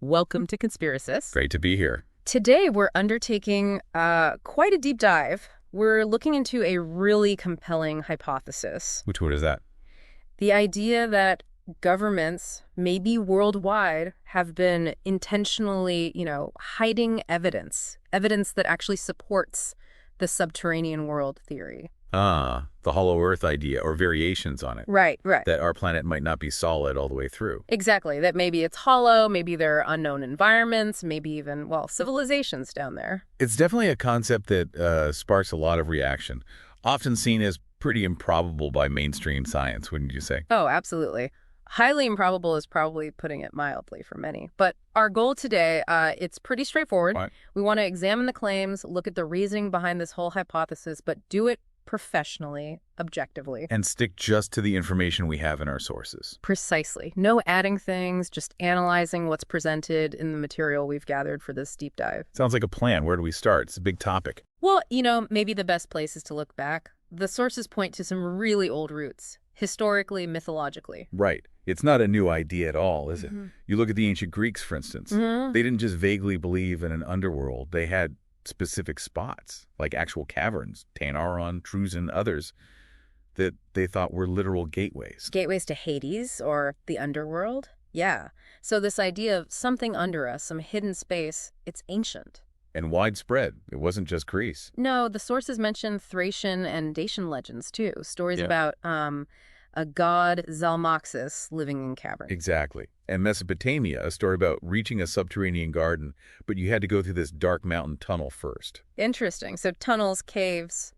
Welcome to Conspiracist. Great to be here. Today we're undertaking quite a deep dive. We're looking into a really compelling hypothesis. Which one is that? The idea that governments, maybe worldwide, have been intentionally, hiding evidence that actually supports the subterranean world theory. The hollow earth idea, or variations on it. Right. That our planet might not be solid all the way through. Exactly. That maybe it's hollow, maybe there are unknown environments, maybe even, civilizations down there. It's definitely a concept that sparks a lot of reaction, often seen as pretty improbable by mainstream science, wouldn't you say? Oh, absolutely. Highly improbable is probably putting it mildly for many. But our goal today, it's pretty straightforward. Right. We want to examine the claims, look at the reasoning behind this whole hypothesis, but do it professionally, objectively. And stick just to the information we have in our sources. Precisely. No adding things, just analyzing what's presented in the material we've gathered for this deep dive. Sounds like a plan. Where do we start? It's a big topic. Well, maybe the best place is to look back. The sources point to some really old roots, historically, mythologically. Right. It's not a new idea at all, is it? You look at the ancient Greeks, for instance. They didn't just vaguely believe in an underworld. They had specific spots, like actual caverns, Tanaron, Truzen, others, that they thought were literal gateways. Gateways to Hades or the underworld? Yeah. So this idea of something under us, some hidden space, it's ancient. And widespread. It wasn't just Greece. No, the sources mention Thracian and Dacian legends, too. Stories about a god Zalmoxis living in caverns. Exactly. And Mesopotamia, a story about reaching a subterranean garden, but you had to go through this dark mountain tunnel first. Interesting. So tunnels, caves,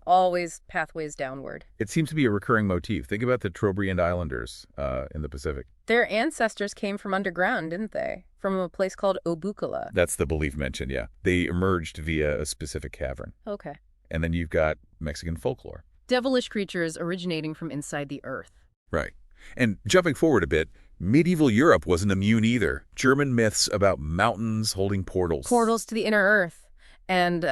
always pathways downward. It seems to be a recurring motif. Think about the Trobriand Islanders in the Pacific. Their ancestors came from underground, didn't they? From a place called Obucula. That's the belief mentioned, yeah. They emerged via a specific cavern. Okay. And then you've got Mexican folklore. Devilish creatures originating from inside the earth. Right. And jumping forward a bit, medieval Europe wasn't immune either. German myths about mountains holding portals. Portals to the inner earth. And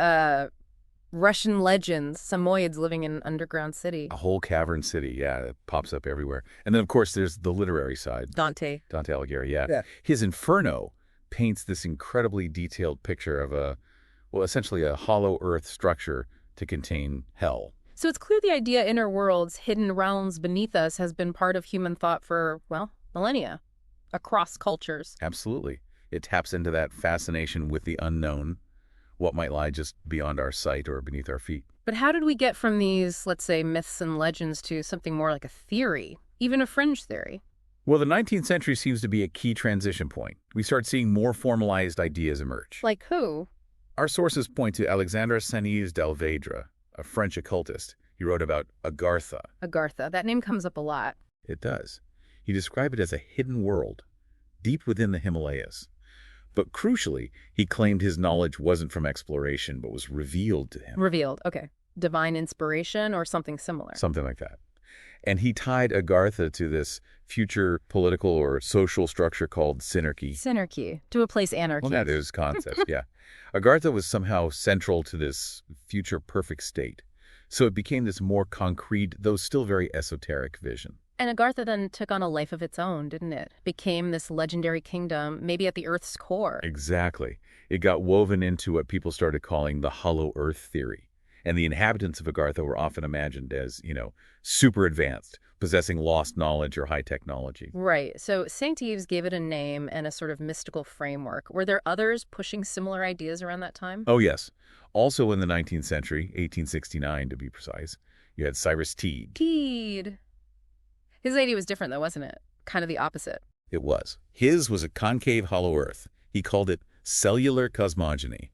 Russian legends, Samoyeds living in an underground city. A whole cavern city, yeah, that pops up everywhere. And then, of course, there's the literary side. Dante Alighieri, yeah. His Inferno paints this incredibly detailed picture of essentially a hollow earth structure to contain hell. So it's clear the idea inner worlds, hidden realms beneath us has been part of human thought for, millennia, across cultures. Absolutely. It taps into that fascination with the unknown, what might lie just beyond our sight or beneath our feet. But how did we get from these, let's say, myths and legends to something more like a theory, even a fringe theory? Well, the 19th century seems to be a key transition point. We start seeing more formalized ideas emerge. Like who? Our sources point to Alexandre Sanis d'Alvedre, a French occultist. He wrote about Agartha. Agartha. That name comes up a lot. It does. He described it as a hidden world, deep within the Himalayas. But crucially, he claimed his knowledge wasn't from exploration, but was revealed to him. Revealed, okay. Divine inspiration or something similar. Something like that. And he tied Agartha to this future political or social structure called synarchy. Synarchy, to a place anarchy. Well, that is concept, yeah. Agartha was somehow central to this future perfect state. So it became this more concrete, though still very esoteric vision. And Agartha then took on a life of its own, didn't it? Became this legendary kingdom, maybe at the Earth's core. Exactly. It got woven into what people started calling the hollow earth theory. And the inhabitants of Agartha were often imagined as, super advanced, possessing lost knowledge or high technology. Right. So St. Ives gave it a name and a sort of mystical framework. Were there others pushing similar ideas around that time? Oh, yes. Also in the 19th century, 1869 to be precise, you had Cyrus Teed. Teed. His idea was different, though, wasn't it? Kind of the opposite. It was. His was a concave hollow earth. He called it cellular cosmogony,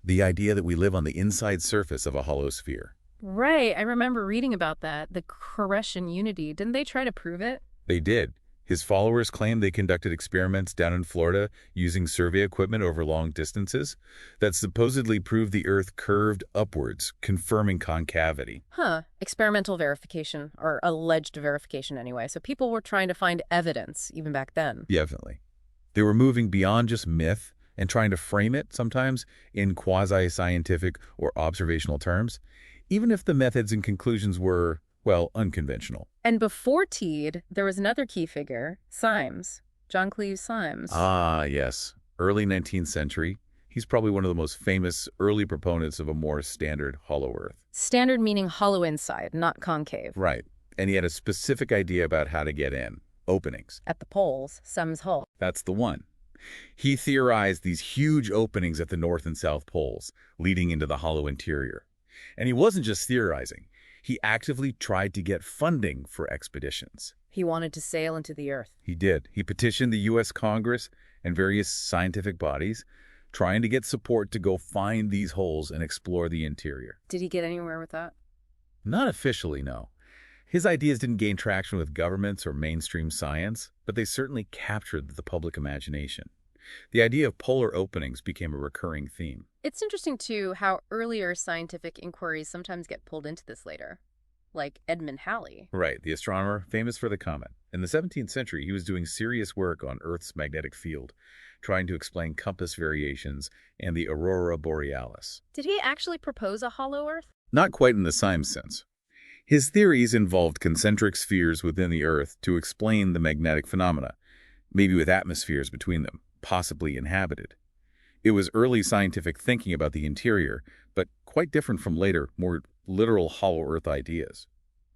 the idea that we live on the inside surface of a hollow sphere. Right. I remember reading about that, the Koreshan unity. Didn't they try to prove it? They did. His followers claimed they conducted experiments down in Florida using survey equipment over long distances that supposedly proved the Earth curved upwards, confirming concavity. Experimental verification, or alleged verification anyway. So people were trying to find evidence even back then. Definitely. They were moving beyond just myth and trying to frame it, sometimes, in quasi-scientific or observational terms, even if the methods and conclusions were, unconventional. And before Teed, there was another key figure, Symes. John Cleese Symes. Ah, yes. Early 19th century. He's probably one of the most famous early proponents of a more standard hollow Earth. Standard meaning hollow inside, not concave. Right. And he had a specific idea about how to get in. Openings. At the poles, Symes Hull. That's the one. He theorized these huge openings at the North and South poles, leading into the hollow interior. And he wasn't just theorizing. He actively tried to get funding for expeditions. He wanted to sail into the Earth. He did. He petitioned the U.S. Congress and various scientific bodies, trying to get support to go find these holes and explore the interior. Did he get anywhere with that? Not officially, no. His ideas didn't gain traction with governments or mainstream science, but they certainly captured the public imagination. The idea of polar openings became a recurring theme. It's interesting, too, how earlier scientific inquiries sometimes get pulled into this later, like Edmund Halley. Right, the astronomer, famous for the comet. In the 17th century, he was doing serious work on Earth's magnetic field, trying to explain compass variations and the aurora borealis. Did he actually propose a hollow Earth? Not quite in the Symes sense. His theories involved concentric spheres within the Earth to explain the magnetic phenomena, maybe with atmospheres between them, possibly inhabited. It was early scientific thinking about the interior, but quite different from later, more literal hollow Earth ideas.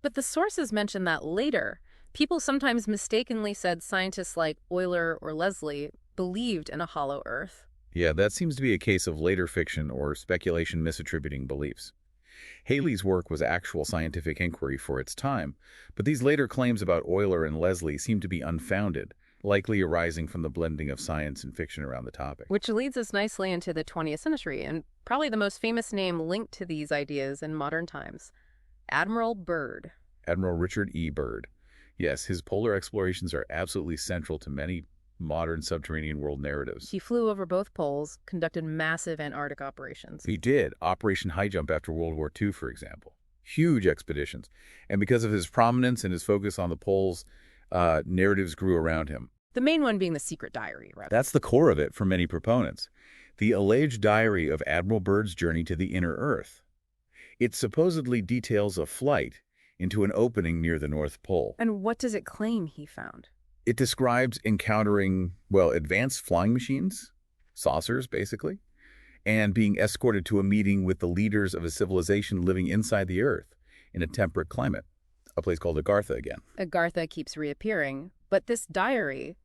But the sources mention that later, people sometimes mistakenly said scientists like Euler or Leslie believed in a hollow Earth. Yeah, that seems to be a case of later fiction or speculation misattributing beliefs. Halley's work was actual scientific inquiry for its time, but these later claims about Euler and Leslie seem to be unfounded, likely arising from the blending of science and fiction around the topic. Which leads us nicely into the 20th century, and probably the most famous name linked to these ideas in modern times, Admiral Byrd. Admiral Richard E. Byrd. Yes, his polar explorations are absolutely central to many modern subterranean world narratives. He flew over both poles, conducted massive Antarctic operations. He did. Operation High Jump after World War II, for example. Huge expeditions. And because of his prominence and his focus on the poles, narratives grew around him. The main one being the secret diary, right? That's the core of it for many proponents. The alleged diary of Admiral Byrd's journey to the inner Earth. It supposedly details a flight into an opening near the North Pole. And what does it claim he found? It describes encountering, well, advanced flying machines, saucers basically, and being escorted to a meeting with the leaders of a civilization living inside the Earth in a temperate climate, a place called Agartha again. Agartha keeps reappearing, but this diary,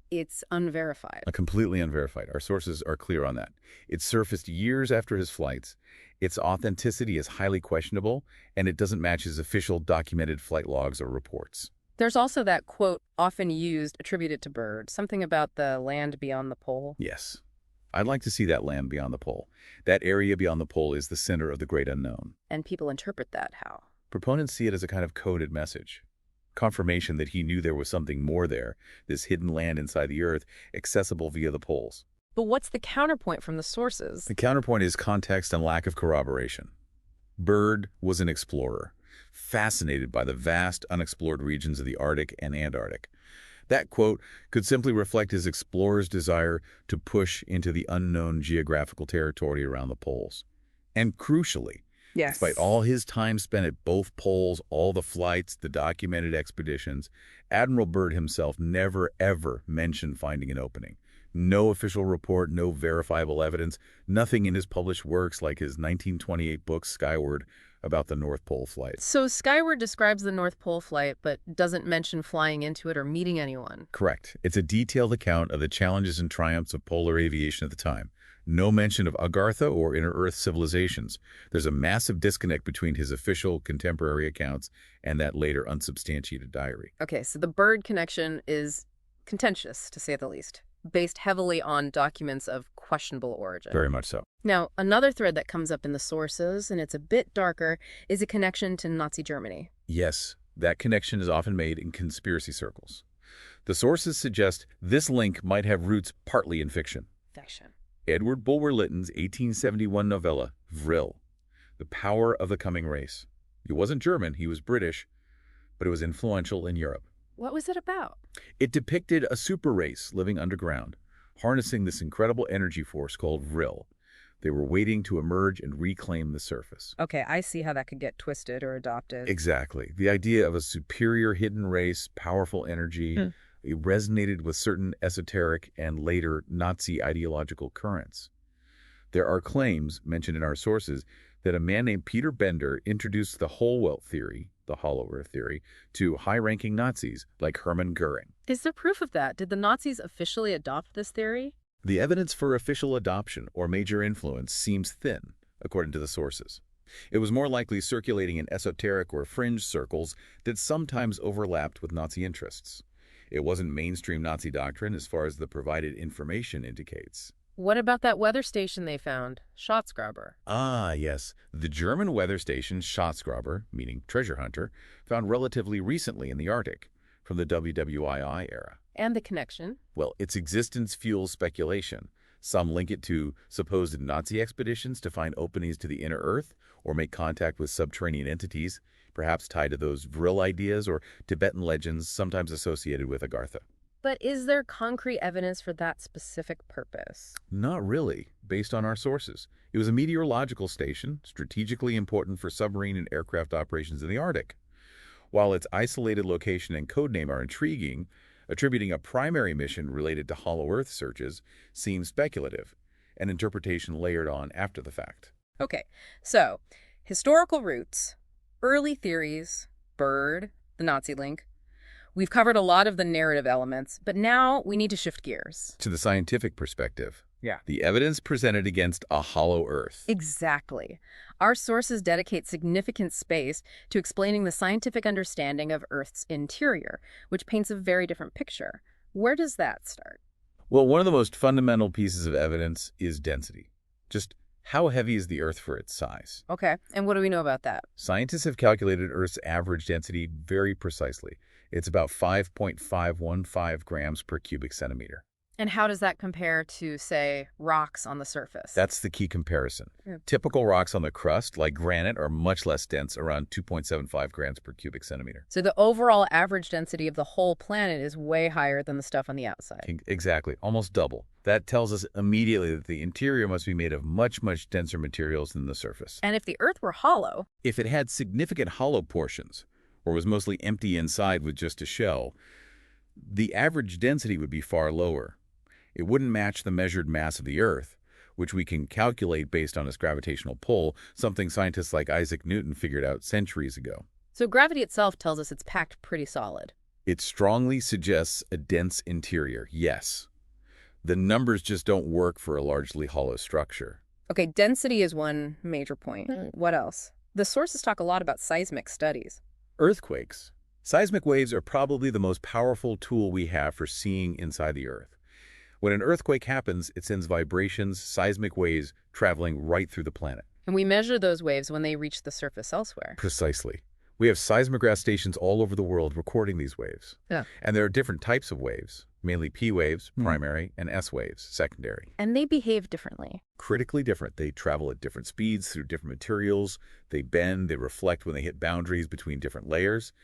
it's unverified. Completely unverified. Our sources are clear on that. It surfaced years after his flights. Its authenticity is highly questionable, and it doesn't match his official documented flight logs or reports. There's also that quote often used, attributed to Byrd, something about the land beyond the pole. Yes. I'd like to see that land beyond the pole. That area beyond the pole is the center of the great unknown. And people interpret that how? Proponents see it as a kind of coded message. Confirmation that he knew there was something more there, this hidden land inside the Earth, accessible via the poles. But what's the counterpoint from the sources? The counterpoint is context and lack of corroboration. Byrd was an explorer, fascinated by the vast, unexplored regions of the Arctic and Antarctic. That quote could simply reflect his explorer's desire to push into the unknown geographical territory around the poles. And crucially, despite all his time spent at both poles, all the flights, the documented expeditions, Admiral Byrd himself never, ever mentioned finding an opening. No official report, no verifiable evidence, nothing in his published works like his 1928 book, Skyward, about the North Pole flight. So Skyward describes the North Pole flight, but doesn't mention flying into it or meeting anyone. Correct. It's a detailed account of the challenges and triumphs of polar aviation at the time. No mention of Agartha or inner Earth civilizations. There's a massive disconnect between his official contemporary accounts and that later unsubstantiated diary. Okay, so the Byrd connection is contentious, to say the least, based heavily on documents of questionable origin. Very much so. Now, another thread that comes up in the sources, and it's a bit darker, is a connection to Nazi Germany. Yes, that connection is often made in conspiracy circles. The sources suggest this link might have roots partly in fiction. Fiction. Edward Bulwer-Lytton's 1871 novella, Vril, The Power of the Coming Race. He wasn't German, he was British, but it was influential in Europe. What was it about? It depicted a super race living underground, harnessing this incredible energy force called Vril. They were waiting to emerge and reclaim the surface. Okay, I see how that could get twisted or adopted. Exactly. The idea of a superior hidden race, powerful energy, It resonated with certain esoteric and later Nazi ideological currents. There are claims, mentioned in our sources, that a man named Peter Bender introduced the whole world theory, the hollow earth theory, to high-ranking Nazis like Hermann Goering. Is there proof of that? Did the Nazis officially adopt this theory? The evidence for official adoption or major influence seems thin, according to the sources. It was more likely circulating in esoteric or fringe circles that sometimes overlapped with Nazi interests. It wasn't mainstream Nazi doctrine as far as the provided information indicates. What about that weather station they found, Schatzgraber? Ah, yes. The German weather station Schatzgraber, meaning treasure hunter, found relatively recently in the Arctic, from the WWII era. And the connection? Well, its existence fuels speculation. Some link it to supposed Nazi expeditions to find openings to the inner Earth or make contact with subterranean entities, perhaps tied to those Vril ideas or Tibetan legends sometimes associated with Agartha. But is there concrete evidence for that specific purpose? Not really, based on our sources. It was a meteorological station, strategically important for submarine and aircraft operations in the Arctic. While its isolated location and codename are intriguing, attributing a primary mission related to Hollow Earth searches seems speculative, an interpretation layered on after the fact. Okay, so historical roots, early theories, bird, the Nazi link. We've covered a lot of the narrative elements, but now we need to shift gears. To the scientific perspective. Yeah. The evidence presented against a hollow Earth. Exactly. Our sources dedicate significant space to explaining the scientific understanding of Earth's interior, which paints a very different picture. Where does that start? Well, one of the most fundamental pieces of evidence is density. Just how heavy is the Earth for its size? Okay, and what do we know about that? Scientists have calculated Earth's average density very precisely. It's about 5.515 grams per cubic centimeter. And how does that compare to, say, rocks on the surface? That's the key comparison. Yeah. Typical rocks on the crust, like granite, are much less dense, around 2.75 grams per cubic centimeter. So the overall average density of the whole planet is way higher than the stuff on the outside. Exactly, almost double. That tells us immediately that the interior must be made of much, much denser materials than the surface. And if the Earth were hollow... If it had significant hollow portions, or was mostly empty inside with just a shell, the average density would be far lower. It wouldn't match the measured mass of the Earth, which we can calculate based on its gravitational pull, something scientists like Isaac Newton figured out centuries ago. So gravity itself tells us it's packed pretty solid. It strongly suggests a dense interior, yes. The numbers just don't work for a largely hollow structure. Okay, density is one major point. What else? The sources talk a lot about seismic studies. Earthquakes. Seismic waves are probably the most powerful tool we have for seeing inside the Earth. When an earthquake happens, it sends vibrations, seismic waves, traveling right through the planet. And we measure those waves when they reach the surface elsewhere. Precisely. We have seismograph stations all over the world recording these waves. Yeah. And there are different types of waves, mainly P waves, primary, and S waves, secondary. And they behave differently. Critically different. They travel at different speeds through different materials. They bend, they reflect when they hit boundaries between different layers.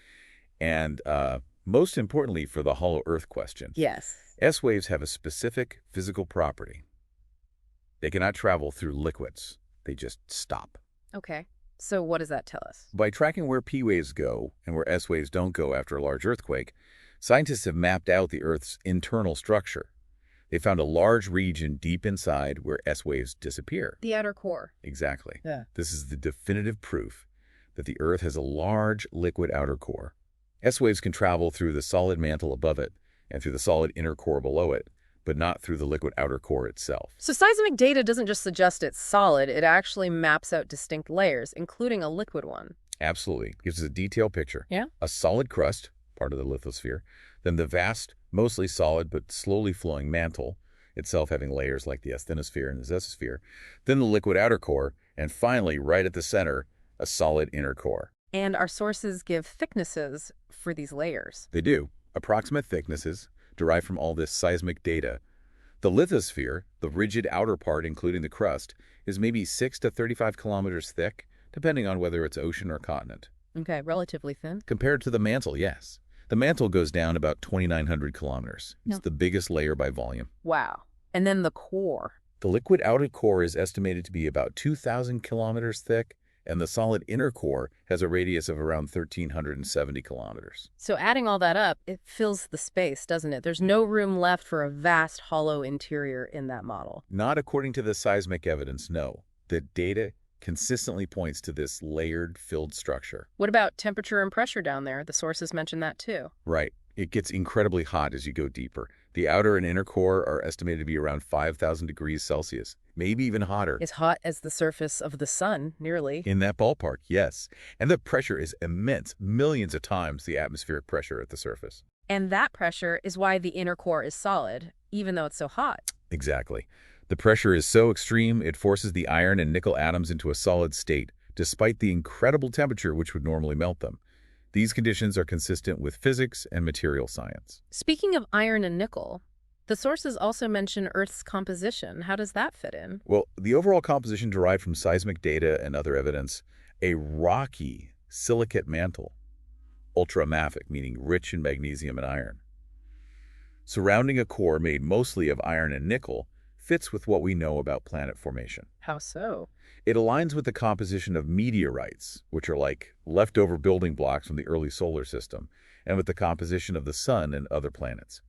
And most importantly for the hollow Earth question, Yes. S waves have a specific physical property. They cannot travel through liquids. They just stop. Okay. So what does that tell us? By tracking where P waves go and where S waves don't go after a large earthquake, scientists have mapped out the Earth's internal structure. They found a large region deep inside where S waves disappear. The outer core. Exactly. Yeah. This is the definitive proof that the Earth has a large liquid outer core. S waves can travel through the solid mantle above it and through the solid inner core below it, but not through the liquid outer core itself. So seismic data doesn't just suggest it's solid, it actually maps out distinct layers, including a liquid one. Absolutely. Gives us a detailed picture. Yeah. A solid crust, part of the lithosphere, then the vast, mostly solid but slowly flowing mantle, itself having layers like the asthenosphere and the mesosphere, then the liquid outer core, and finally, right at the center, a solid inner core. And our sources give thicknesses for these layers. They do. Approximate thicknesses derived from all this seismic data. The lithosphere, the rigid outer part including the crust, is maybe 6 to 35 kilometers thick, depending on whether it's ocean or continent. Okay, relatively thin. Compared to the mantle, yes. The mantle goes down about 2,900 kilometers. It's the biggest layer by volume. Wow. And then the core. The liquid outer core is estimated to be about 2,000 kilometers thick and the solid inner core has a radius of around 1,370 kilometers. So adding all that up, it fills the space, doesn't it? There's no room left for a vast hollow interior in that model. Not according to the seismic evidence, no. The data consistently points to this layered, filled structure. What about temperature and pressure down there? The sources mention that too. Right. It gets incredibly hot as you go deeper. The outer and inner core are estimated to be around 5,000 degrees Celsius, maybe even hotter. As hot as the surface of the sun, nearly. In that ballpark, yes. And the pressure is immense, millions of times the atmospheric pressure at the surface. And that pressure is why the inner core is solid, even though it's so hot. Exactly. The pressure is so extreme, it forces the iron and nickel atoms into a solid state, despite the incredible temperature which would normally melt them. These conditions are consistent with physics and material science. Speaking of iron and nickel, the sources also mention Earth's composition. How does that fit in? Well, the overall composition derived from seismic data and other evidence, a rocky silicate mantle, ultramafic, meaning rich in magnesium and iron. Surrounding a core made mostly of iron and nickel fits with what we know about planet formation. How so? It aligns with the composition of meteorites, which are like leftover building blocks from the early solar system, and with the composition of the sun and other planets.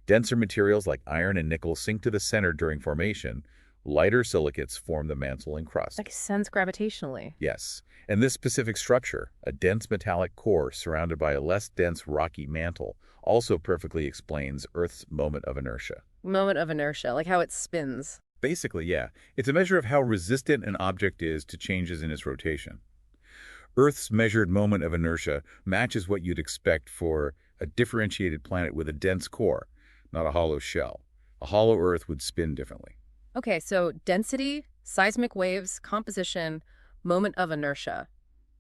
Denser materials like iron and nickel sink to the center during formation. Lighter silicates form the mantle and crust. That ascends gravitationally. Yes, and this specific structure, a dense metallic core surrounded by a less dense rocky mantle, also perfectly explains Earth's moment of inertia. Moment of inertia, like how it spins. Basically, yeah. It's a measure of how resistant an object is to changes in its rotation. Earth's measured moment of inertia matches what you'd expect for a differentiated planet with a dense core, not a hollow shell. A hollow Earth would spin differently. Okay, so density, seismic waves, composition, moment of inertia.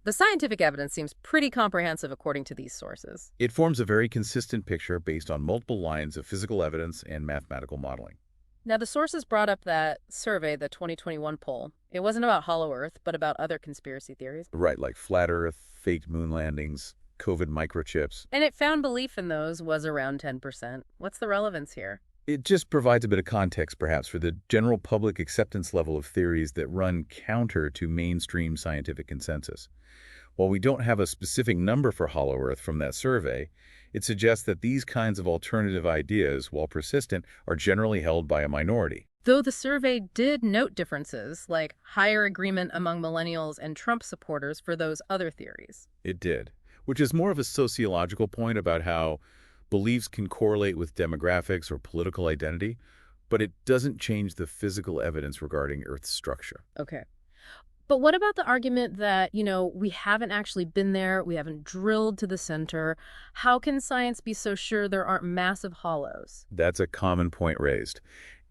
The scientific evidence seems pretty comprehensive according to these sources. It forms a very consistent picture based on multiple lines of physical evidence and mathematical modeling. Now, the sources brought up that survey, the 2021 poll. It wasn't about Hollow Earth, but about other conspiracy theories. Right, like flat Earth, faked moon landings, COVID microchips. And it found belief in those was around 10%. What's the relevance here? It just provides a bit of context, perhaps, for the general public acceptance level of theories that run counter to mainstream scientific consensus. While we don't have a specific number for Hollow Earth from that survey, it suggests that these kinds of alternative ideas, while persistent, are generally held by a minority. Though the survey did note differences, like higher agreement among millennials and Trump supporters for those other theories. It did, which is more of a sociological point about how beliefs can correlate with demographics or political identity, but it doesn't change the physical evidence regarding Earth's structure. Okay. But what about the argument that, we haven't actually been there, we haven't drilled to the center? How can science be so sure there aren't massive hollows? That's a common point raised.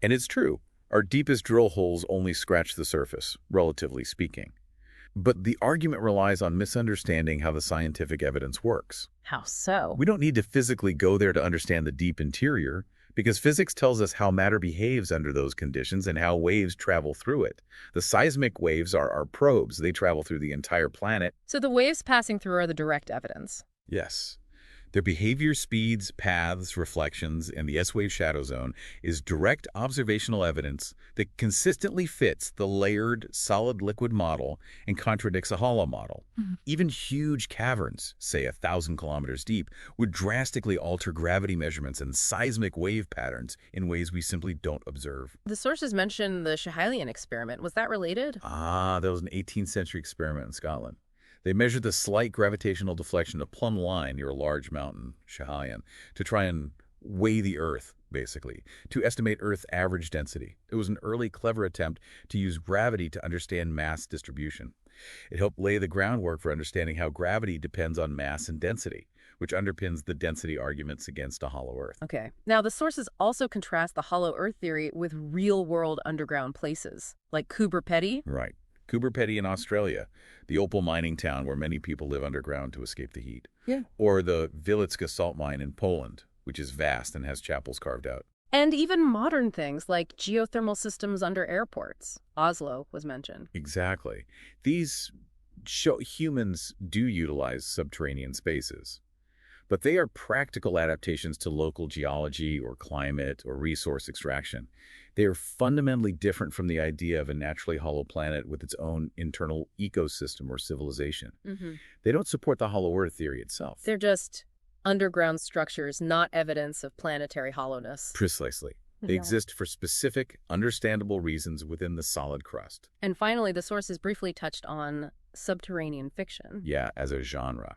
And it's true. Our deepest drill holes only scratch the surface, relatively speaking. But the argument relies on misunderstanding how the scientific evidence works. How so? We don't need to physically go there to understand the deep interior, because physics tells us how matter behaves under those conditions and how waves travel through it. The seismic waves are our probes. They travel through the entire planet. So the waves passing through are the direct evidence. Yes. Their behavior, speeds, paths, reflections, and the S-wave shadow zone is direct observational evidence that consistently fits the layered, solid liquid model and contradicts a hollow model. Even huge caverns, say 1,000 kilometers deep, would drastically alter gravity measurements and seismic wave patterns in ways we simply don't observe. The sources mention the Schiehallion experiment. Was that related? That was an 18th century experiment in Scotland. They measured the slight gravitational deflection of Plumb Line near a large mountain, Schiehallion, to try and weigh the Earth, basically, to estimate Earth's average density. It was an early, clever attempt to use gravity to understand mass distribution. It helped lay the groundwork for understanding how gravity depends on mass and density, which underpins the density arguments against a hollow Earth. Okay. Now, the sources also contrast the hollow Earth theory with real-world underground places, like Coober Pedy. Right. Coober Pedy in Australia, the opal mining town where many people live underground to escape the heat. Yeah. Or the Wilicka salt mine in Poland, which is vast and has chapels carved out. And even modern things like geothermal systems under airports. Oslo was mentioned. Exactly. These show humans do utilize subterranean spaces, but they are practical adaptations to local geology or climate or resource extraction. They are fundamentally different from the idea of a naturally hollow planet with its own internal ecosystem or civilization. They don't support the hollow Earth theory itself. They're just underground structures, not evidence of planetary hollowness. Precisely. They exist for specific, understandable reasons within the solid crust. And finally, the sources briefly touched on subterranean fiction. Yeah, as a genre.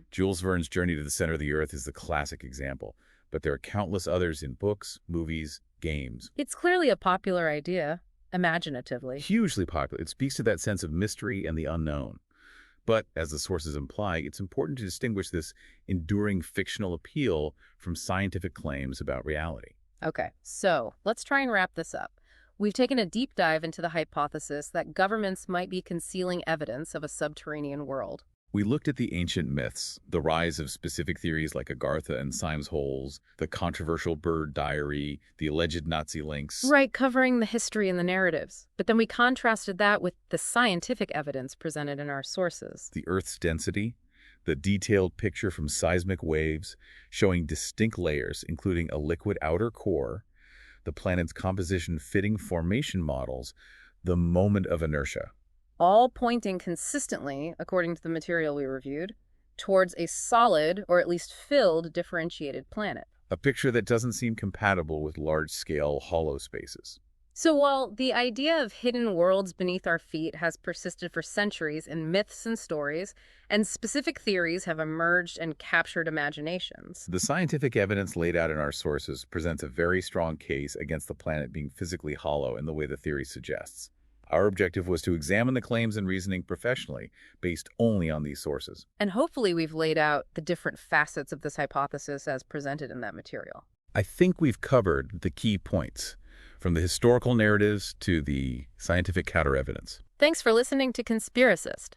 Jules Verne's Journey to the Center of the Earth is the classic example, but there are countless others in books, movies, games. It's clearly a popular idea, imaginatively. Hugely popular. It speaks to that sense of mystery and the unknown. But, as the sources imply, it's important to distinguish this enduring fictional appeal from scientific claims about reality. Okay, so let's try and wrap this up. We've taken a deep dive into the hypothesis that governments might be concealing evidence of a subterranean world. We looked at the ancient myths, the rise of specific theories like Agartha and Syme's holes, the controversial bird diary, the alleged Nazi links. Right, covering the history and the narratives. But then we contrasted that with the scientific evidence presented in our sources. The Earth's density, the detailed picture from seismic waves showing distinct layers, including a liquid outer core, the planet's composition fitting formation models, the moment of inertia. All pointing consistently, according to the material we reviewed, towards a solid, or at least filled, differentiated planet. A picture that doesn't seem compatible with large-scale hollow spaces. So while the idea of hidden worlds beneath our feet has persisted for centuries in myths and stories, and specific theories have emerged and captured imaginations, The scientific evidence laid out in our sources presents a very strong case against the planet being physically hollow in the way the theory suggests. Our objective was to examine the claims and reasoning professionally, based only on these sources. and hopefully we've laid out the different facets of this hypothesis as presented in that material. I think we've covered the key points, from the historical narratives to the scientific counter-evidence. Thanks for listening to Conspiracist.